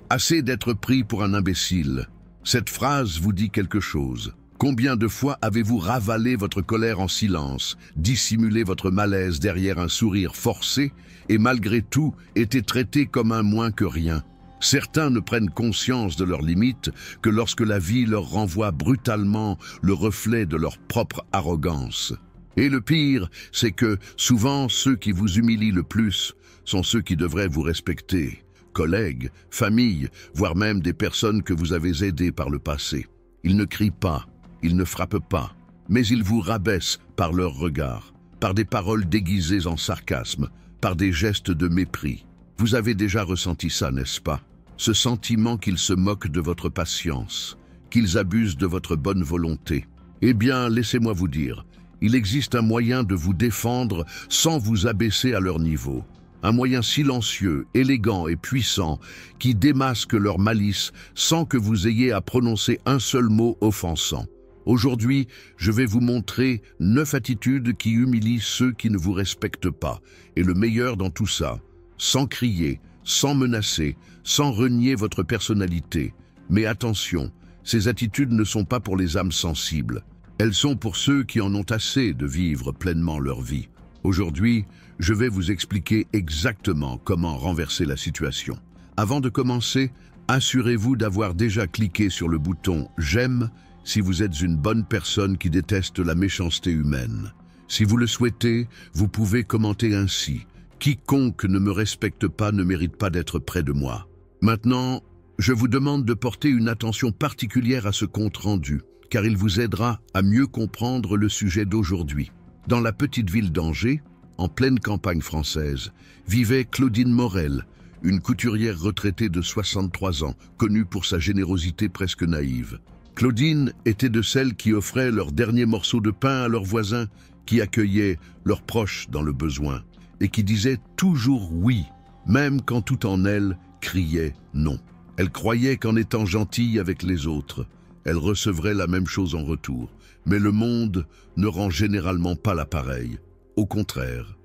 Assez d'être pris pour un imbécile. Cette phrase vous dit quelque chose. Combien de fois avez-vous ravalé votre colère en silence, dissimulé votre malaise derrière un sourire forcé et malgré tout été traité comme un moins que rien? Certains ne prennent conscience de leurs limites que lorsque la vie leur renvoie brutalement le reflet de leur propre arrogance. Et le pire, c'est que souvent ceux qui vous humilient le plus sont ceux qui devraient vous respecter. Collègues, famille, voire même des personnes que vous avez aidées par le passé. Ils ne crient pas. Ils ne frappent pas, mais ils vous rabaissent par leurs regards, par des paroles déguisées en sarcasme, par des gestes de mépris. Vous avez déjà ressenti ça, n'est-ce pas? Ce sentiment qu'ils se moquent de votre patience, qu'ils abusent de votre bonne volonté. Eh bien, laissez-moi vous dire, il existe un moyen de vous défendre sans vous abaisser à leur niveau. Un moyen silencieux, élégant et puissant qui démasque leur malice sans que vous ayez à prononcer un seul mot offensant. Aujourd'hui, je vais vous montrer 9 attitudes qui humilient ceux qui ne vous respectent pas. Et le meilleur dans tout ça, sans crier, sans menacer, sans renier votre personnalité. Mais attention, ces attitudes ne sont pas pour les âmes sensibles. Elles sont pour ceux qui en ont assez de vivre pleinement leur vie. Aujourd'hui, je vais vous expliquer exactement comment renverser la situation. Avant de commencer, assurez-vous d'avoir déjà cliqué sur le bouton « J'aime » si vous êtes une bonne personne qui déteste la méchanceté humaine. Si vous le souhaitez, vous pouvez commenter ainsi « Quiconque ne me respecte pas ne mérite pas d'être près de moi ». Maintenant, je vous demande de porter une attention particulière à ce compte-rendu, car il vous aidera à mieux comprendre le sujet d'aujourd'hui. Dans la petite ville d'Angers, en pleine campagne française, vivait Claudine Morel, une couturière retraitée de 63 ans, connue pour sa générosité presque naïve. Claudine était de celles qui offraient leur dernier morceau de pain à leurs voisins, qui accueillaient leurs proches dans le besoin, et qui disaient toujours oui, même quand tout en elle criait non. Elle croyait qu'en étant gentille avec les autres, elle recevrait la même chose en retour. Mais le monde ne rend généralement pas la pareille. Au contraire,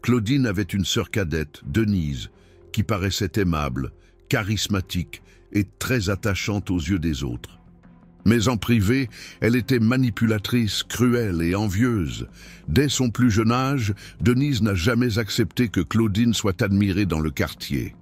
Claudine avait une sœur cadette, Denise, qui paraissait aimable, charismatique et très attachante aux yeux des autres. Mais en privé, elle était manipulatrice, cruelle et envieuse. Dès son plus jeune âge, Denise n'a jamais accepté que Claudine soit admirée dans le quartier.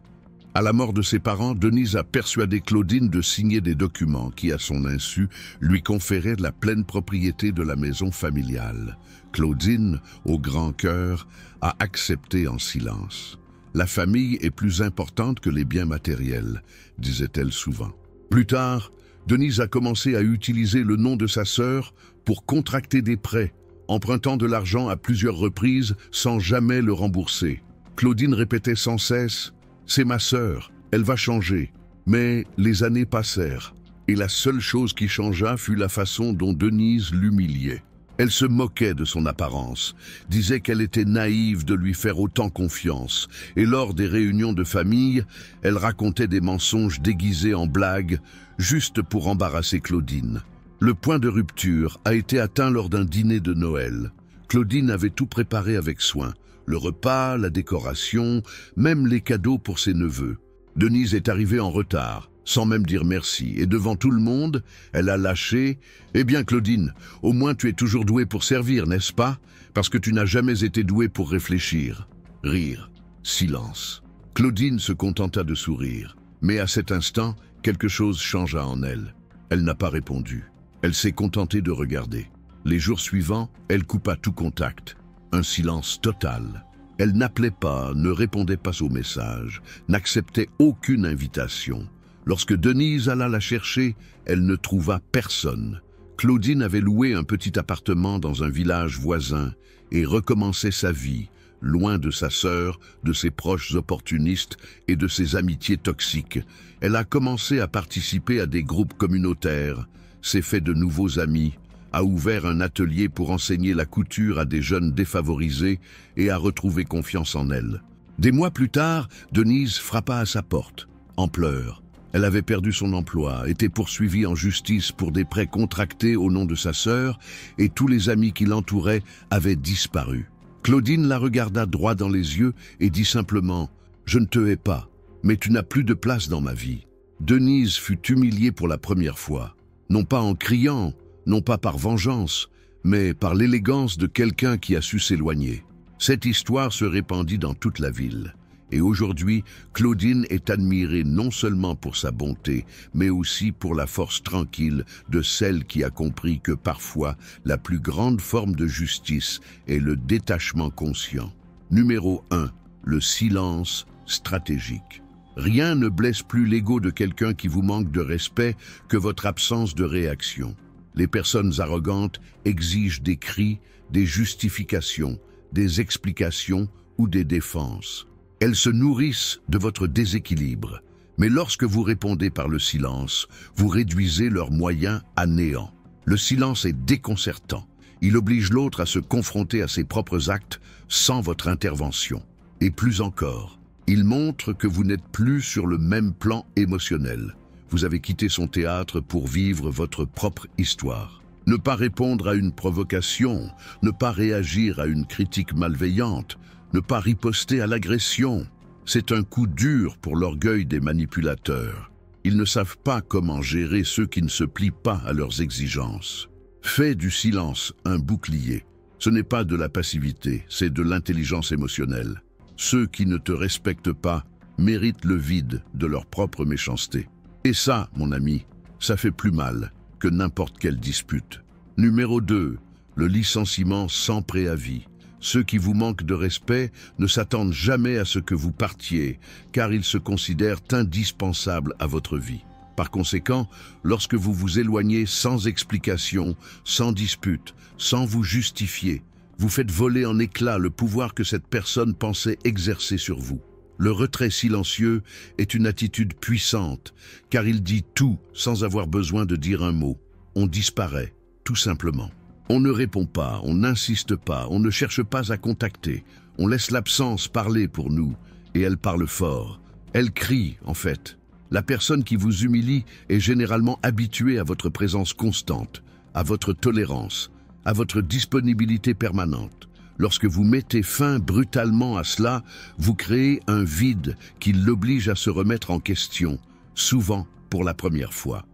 À la mort de ses parents, Denise a persuadé Claudine de signer des documents qui, à son insu, lui conféraient la pleine propriété de la maison familiale. Claudine, au grand cœur, a accepté en silence. « La famille est plus importante que les biens matériels », disait-elle souvent. Plus tard, Denise a commencé à utiliser le nom de sa sœur pour contracter des prêts, empruntant de l'argent à plusieurs reprises sans jamais le rembourser. Claudine répétait sans cesse « C'est ma sœur, elle va changer ». Mais les années passèrent, et la seule chose qui changea fut la façon dont Denise l'humiliait. Elle se moquait de son apparence, disait qu'elle était naïve de lui faire autant confiance, et lors des réunions de famille, elle racontait des mensonges déguisés en blagues, juste pour embarrasser Claudine. Le point de rupture a été atteint lors d'un dîner de Noël. Claudine avait tout préparé avec soin, le repas, la décoration, même les cadeaux pour ses neveux. Denise est arrivée en retard, sans même dire merci, et devant tout le monde, elle a lâché « Eh bien Claudine, au moins tu es toujours douée pour servir, n'est-ce pas? Parce que tu n'as jamais été douée pour réfléchir. » Rire, silence. Claudine se contenta de sourire, mais à cet instant, quelque chose changea en elle. Elle n'a pas répondu. Elle s'est contentée de regarder. Les jours suivants, elle coupa tout contact. Un silence total. Elle n'appelait pas, ne répondait pas aux messages, n'acceptait aucune invitation. Lorsque Denise alla la chercher, elle ne trouva personne. Claudine avait loué un petit appartement dans un village voisin et recommençait sa vie, loin de sa sœur, de ses proches opportunistes et de ses amitiés toxiques. Elle a commencé à participer à des groupes communautaires, s'est fait de nouveaux amis, a ouvert un atelier pour enseigner la couture à des jeunes défavorisés et a retrouvé confiance en elle. Des mois plus tard, Denise frappa à sa porte, en pleurs. Elle avait perdu son emploi, était poursuivie en justice pour des prêts contractés au nom de sa sœur et tous les amis qui l'entouraient avaient disparu. Claudine la regarda droit dans les yeux et dit simplement « Je ne te hais pas, mais tu n'as plus de place dans ma vie. Denise fut humiliée pour la première fois, non pas en criant, non pas par vengeance, mais par l'élégance de quelqu'un qui a su s'éloigner. Cette histoire se répandit dans toute la ville. Et aujourd'hui, Claudine est admirée non seulement pour sa bonté, mais aussi pour la force tranquille de celle qui a compris que parfois, la plus grande forme de justice est le détachement conscient. Numéro 1. Le silence stratégique. Rien ne blesse plus l'ego de quelqu'un qui vous manque de respect que votre absence de réaction. Les personnes arrogantes exigent des cris, des justifications, des explications ou des défenses. Elles se nourrissent de votre déséquilibre. Mais lorsque vous répondez par le silence, vous réduisez leurs moyens à néant. Le silence est déconcertant. Il oblige l'autre à se confronter à ses propres actes sans votre intervention. Et plus encore, il montre que vous n'êtes plus sur le même plan émotionnel. Vous avez quitté son théâtre pour vivre votre propre histoire. Ne pas répondre à une provocation, ne pas réagir à une critique malveillante, ne pas riposter à l'agression, c'est un coup dur pour l'orgueil des manipulateurs. Ils ne savent pas comment gérer ceux qui ne se plient pas à leurs exigences. Fais du silence un bouclier. Ce n'est pas de la passivité, c'est de l'intelligence émotionnelle. Ceux qui ne te respectent pas méritent le vide de leur propre méchanceté. Et ça, mon ami, ça fait plus mal que n'importe quelle dispute. Numéro 2. Le licenciement sans préavis. Ceux qui vous manquent de respect ne s'attendent jamais à ce que vous partiez, car ils se considèrent indispensables à votre vie. Par conséquent, lorsque vous vous éloignez sans explication, sans dispute, sans vous justifier, vous faites voler en éclats le pouvoir que cette personne pensait exercer sur vous. Le retrait silencieux est une attitude puissante, car il dit tout sans avoir besoin de dire un mot. On disparaît, tout simplement. On ne répond pas, on n'insiste pas, on ne cherche pas à contacter. On laisse l'absence parler pour nous, et elle parle fort. Elle crie, en fait. La personne qui vous humilie est généralement habituée à votre présence constante, à votre tolérance, à votre disponibilité permanente. Lorsque vous mettez fin brutalement à cela, vous créez un vide qui l'oblige à se remettre en question, souvent pour la première fois.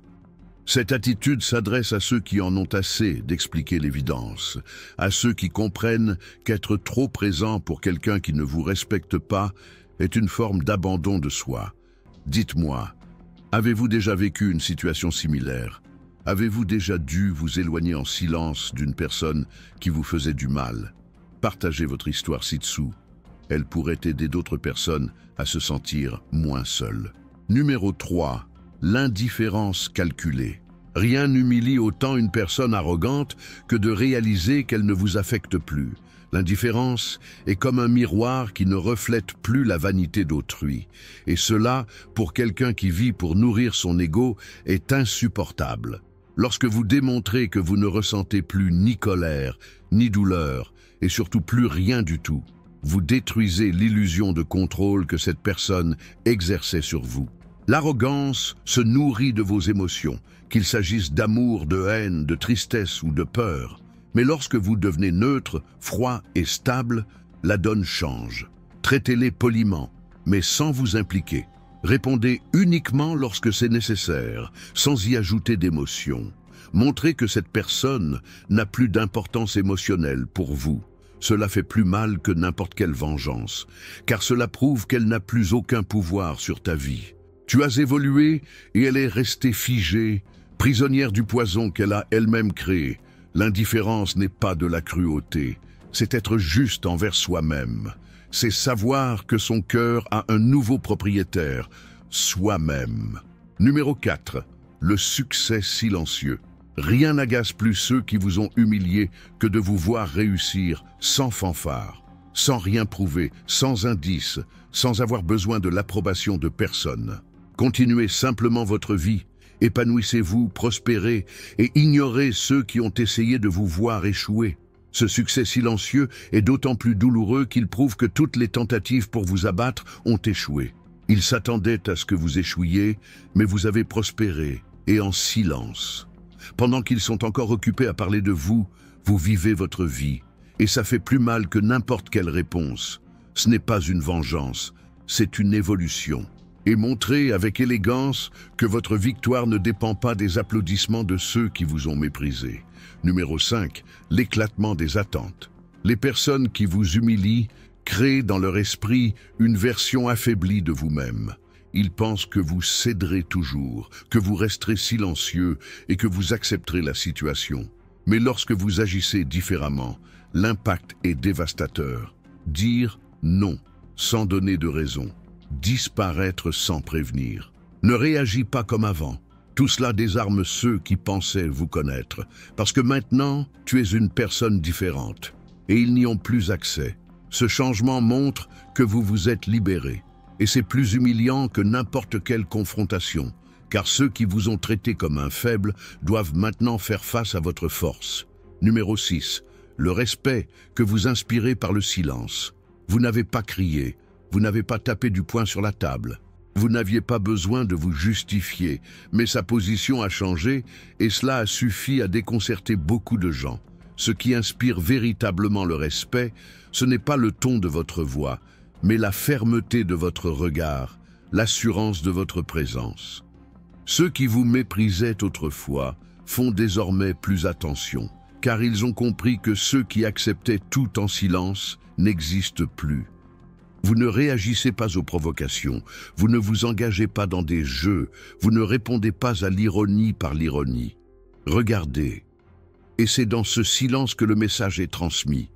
Cette attitude s'adresse à ceux qui en ont assez d'expliquer l'évidence, à ceux qui comprennent qu'être trop présent pour quelqu'un qui ne vous respecte pas est une forme d'abandon de soi. Dites-moi, avez-vous déjà vécu une situation similaire? Avez-vous déjà dû vous éloigner en silence d'une personne qui vous faisait du mal? Partagez votre histoire ci-dessous. Elle pourrait aider d'autres personnes à se sentir moins seules. Numéro 3. L'indifférence calculée. Rien n'humilie autant une personne arrogante que de réaliser qu'elle ne vous affecte plus. L'indifférence est comme un miroir qui ne reflète plus la vanité d'autrui. Et cela, pour quelqu'un qui vit pour nourrir son ego, est insupportable. Lorsque vous démontrez que vous ne ressentez plus ni colère, ni douleur, et surtout plus rien du tout, vous détruisez l'illusion de contrôle que cette personne exerçait sur vous. L'arrogance se nourrit de vos émotions, qu'il s'agisse d'amour, de haine, de tristesse ou de peur. Mais lorsque vous devenez neutre, froid et stable, la donne change. Traitez-les poliment, mais sans vous impliquer. Répondez uniquement lorsque c'est nécessaire, sans y ajouter d'émotion. Montrez que cette personne n'a plus d'importance émotionnelle pour vous. Cela fait plus mal que n'importe quelle vengeance, car cela prouve qu'elle n'a plus aucun pouvoir sur ta vie. Tu as évolué et elle est restée figée, prisonnière du poison qu'elle a elle-même créé. L'indifférence n'est pas de la cruauté, c'est être juste envers soi-même. C'est savoir que son cœur a un nouveau propriétaire, soi-même. Numéro 4. Le succès silencieux. Rien n'agace plus ceux qui vous ont humilié que de vous voir réussir sans fanfare, sans rien prouver, sans indice, sans avoir besoin de l'approbation de personne. Continuez simplement votre vie, épanouissez-vous, prospérez et ignorez ceux qui ont essayé de vous voir échouer. Ce succès silencieux est d'autant plus douloureux qu'il prouve que toutes les tentatives pour vous abattre ont échoué. Ils s'attendaient à ce que vous échouiez, mais vous avez prospéré, et en silence. Pendant qu'ils sont encore occupés à parler de vous, vous vivez votre vie, et ça fait plus mal que n'importe quelle réponse. Ce n'est pas une vengeance, c'est une évolution. et montrez avec élégance que votre victoire ne dépend pas des applaudissements de ceux qui vous ont méprisé. Numéro 5. L'éclatement des attentes. Les personnes qui vous humilient créent dans leur esprit une version affaiblie de vous-même. Ils pensent que vous céderez toujours, que vous resterez silencieux et que vous accepterez la situation. Mais lorsque vous agissez différemment, l'impact est dévastateur. Dire non sans donner de raison. Disparaître sans prévenir. Ne réagis pas comme avant. Tout cela désarme ceux qui pensaient vous connaître, parce que maintenant, tu es une personne différente, et ils n'y ont plus accès. Ce changement montre que vous vous êtes libéré, et c'est plus humiliant que n'importe quelle confrontation, car ceux qui vous ont traité comme un faible doivent maintenant faire face à votre force. Numéro 6. Le respect que vous inspirez par le silence. Vous n'avez pas crié, vous n'avez pas tapé du poing sur la table. Vous n'aviez pas besoin de vous justifier, mais sa position a changé et cela a suffi à déconcerter beaucoup de gens. Ce qui inspire véritablement le respect, ce n'est pas le ton de votre voix, mais la fermeté de votre regard, l'assurance de votre présence. Ceux qui vous méprisaient autrefois font désormais plus attention, car ils ont compris que ceux qui acceptaient tout en silence n'existent plus. Vous ne réagissez pas aux provocations, vous ne vous engagez pas dans des jeux, vous ne répondez pas à l'ironie par l'ironie. Regardez, et c'est dans ce silence que le message est transmis.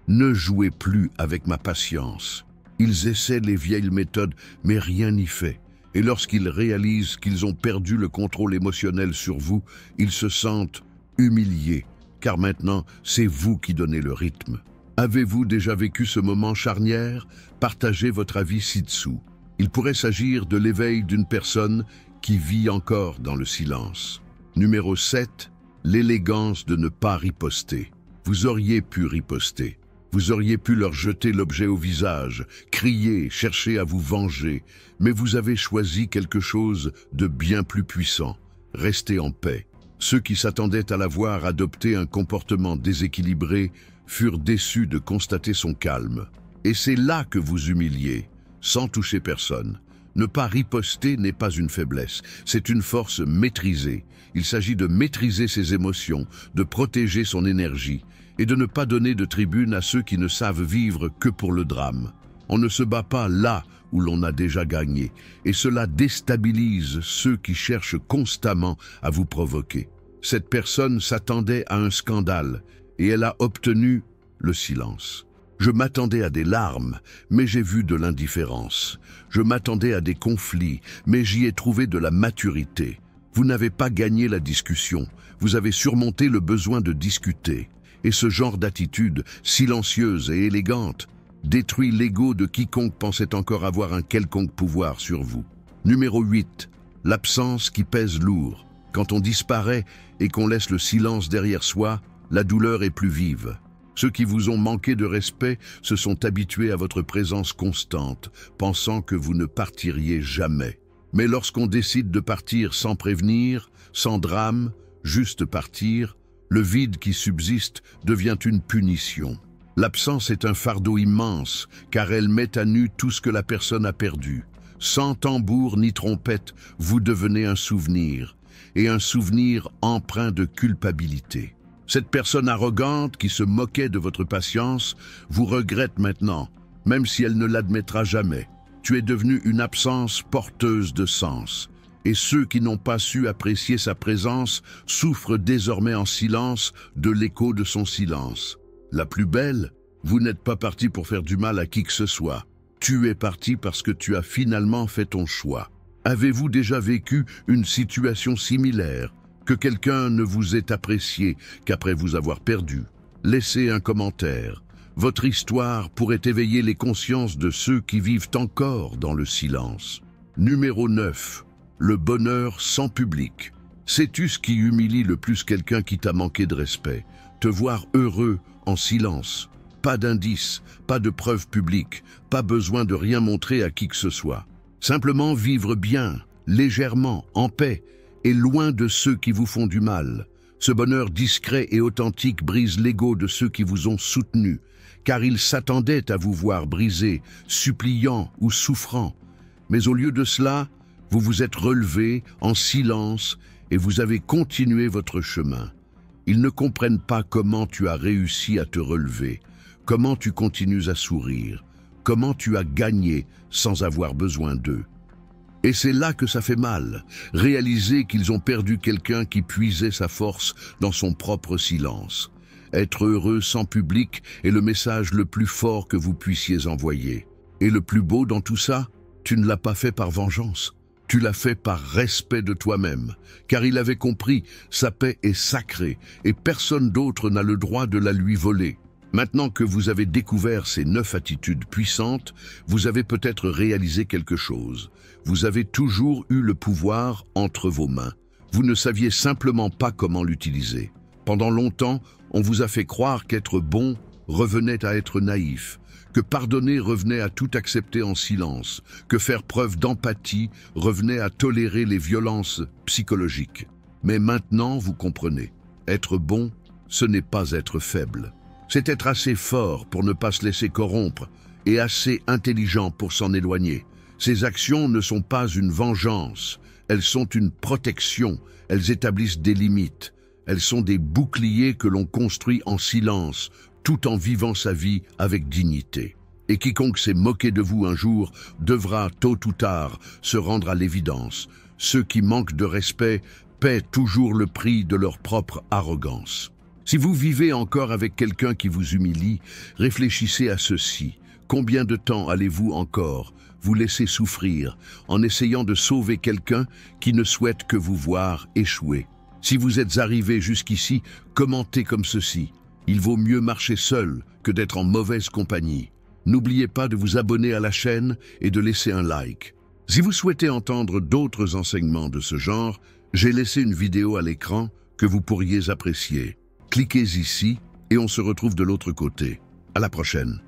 Ne jouez plus avec ma patience. Ils essaient les vieilles méthodes, mais rien n'y fait. Et lorsqu'ils réalisent qu'ils ont perdu le contrôle émotionnel sur vous, ils se sentent humiliés, car maintenant, c'est vous qui donnez le rythme. Avez-vous déjà vécu ce moment charnière? Partagez votre avis ci-dessous. Il pourrait s'agir de l'éveil d'une personne qui vit encore dans le silence. Numéro 7. L'élégance de ne pas riposter. Vous auriez pu riposter. Vous auriez pu leur jeter l'objet au visage, crier, chercher à vous venger, mais vous avez choisi quelque chose de bien plus puissant. Restez en paix. Ceux qui s'attendaient à la voir adopter un comportement déséquilibré furent déçus de constater son calme. Et c'est là que vous humiliez, sans toucher personne. Ne pas riposter n'est pas une faiblesse, c'est une force maîtrisée. Il s'agit de maîtriser ses émotions, de protéger son énergie et de ne pas donner de tribune à ceux qui ne savent vivre que pour le drame. On ne se bat pas là où l'on a déjà gagné, et cela déstabilise ceux qui cherchent constamment à vous provoquer. Cette personne s'attendait à un scandale, et elle a obtenu le silence. Je m'attendais à des larmes, mais j'ai vu de l'indifférence. Je m'attendais à des conflits, mais j'y ai trouvé de la maturité. Vous n'avez pas gagné la discussion, vous avez surmonté le besoin de discuter. Et ce genre d'attitude, silencieuse et élégante, détruit l'ego de quiconque pensait encore avoir un quelconque pouvoir sur vous. Numéro 8. L'absence qui pèse lourd. Quand on disparaît et qu'on laisse le silence derrière soi, la douleur est plus vive. Ceux qui vous ont manqué de respect se sont habitués à votre présence constante, pensant que vous ne partiriez jamais. Mais lorsqu'on décide de partir sans prévenir, sans drame, juste partir, le vide qui subsiste devient une punition. L'absence est un fardeau immense, car elle met à nu tout ce que la personne a perdu. Sans tambour ni trompette, vous devenez un souvenir, et un souvenir empreint de culpabilité. Cette personne arrogante qui se moquait de votre patience vous regrette maintenant, même si elle ne l'admettra jamais. Tu es devenu une absence porteuse de sens. Et ceux qui n'ont pas su apprécier sa présence souffrent désormais en silence de l'écho de son silence. La plus belle, vous n'êtes pas parti pour faire du mal à qui que ce soit. Tu es parti parce que tu as finalement fait ton choix. Avez-vous déjà vécu une situation similaire, que quelqu'un ne vous ait apprécié qu'après vous avoir perdu? Laissez un commentaire. Votre histoire pourrait éveiller les consciences de ceux qui vivent encore dans le silence. Numéro 9. Le bonheur sans public. Sais-tu ce qui humilie le plus quelqu'un qui t'a manqué de respect? Te voir heureux en silence. Pas d'indices, pas de preuves publiques, pas besoin de rien montrer à qui que ce soit. Simplement vivre bien, légèrement, en paix, et loin de ceux qui vous font du mal. Ce bonheur discret et authentique brise l'ego de ceux qui vous ont soutenu, car ils s'attendaient à vous voir brisé, suppliant ou souffrant. Mais au lieu de cela, vous vous êtes relevé en silence et vous avez continué votre chemin. Ils ne comprennent pas comment tu as réussi à te relever, comment tu continues à sourire, comment tu as gagné sans avoir besoin d'eux. Et c'est là que ça fait mal, réaliser qu'ils ont perdu quelqu'un qui puisait sa force dans son propre silence. Être heureux sans public est le message le plus fort que vous puissiez envoyer. Et le plus beau dans tout ça, tu ne l'as pas fait par vengeance. Tu l'as fait par respect de toi-même, car il avait compris, sa paix est sacrée et personne d'autre n'a le droit de la lui voler. Maintenant que vous avez découvert ces 9 attitudes puissantes, vous avez peut-être réalisé quelque chose. Vous avez toujours eu le pouvoir entre vos mains. Vous ne saviez simplement pas comment l'utiliser. Pendant longtemps, on vous a fait croire qu'être bon revenait à être naïf, que pardonner revenait à tout accepter en silence, que faire preuve d'empathie revenait à tolérer les violences psychologiques. Mais maintenant, vous comprenez, être bon, ce n'est pas être faible. C'est être assez fort pour ne pas se laisser corrompre et assez intelligent pour s'en éloigner. Ces actions ne sont pas une vengeance, elles sont une protection, elles établissent des limites. Elles sont des boucliers que l'on construit en silence, tout en vivant sa vie avec dignité. Et quiconque s'est moqué de vous un jour devra, tôt ou tard, se rendre à l'évidence. Ceux qui manquent de respect paient toujours le prix de leur propre arrogance. Si vous vivez encore avec quelqu'un qui vous humilie, réfléchissez à ceci. Combien de temps allez-vous encore vous laisser souffrir en essayant de sauver quelqu'un qui ne souhaite que vous voir échouer? Si vous êtes arrivé jusqu'ici, commentez comme ceci. Il vaut mieux marcher seul que d'être en mauvaise compagnie. N'oubliez pas de vous abonner à la chaîne et de laisser un like. Si vous souhaitez entendre d'autres enseignements de ce genre, j'ai laissé une vidéo à l'écran que vous pourriez apprécier. Cliquez ici et on se retrouve de l'autre côté. À la prochaine.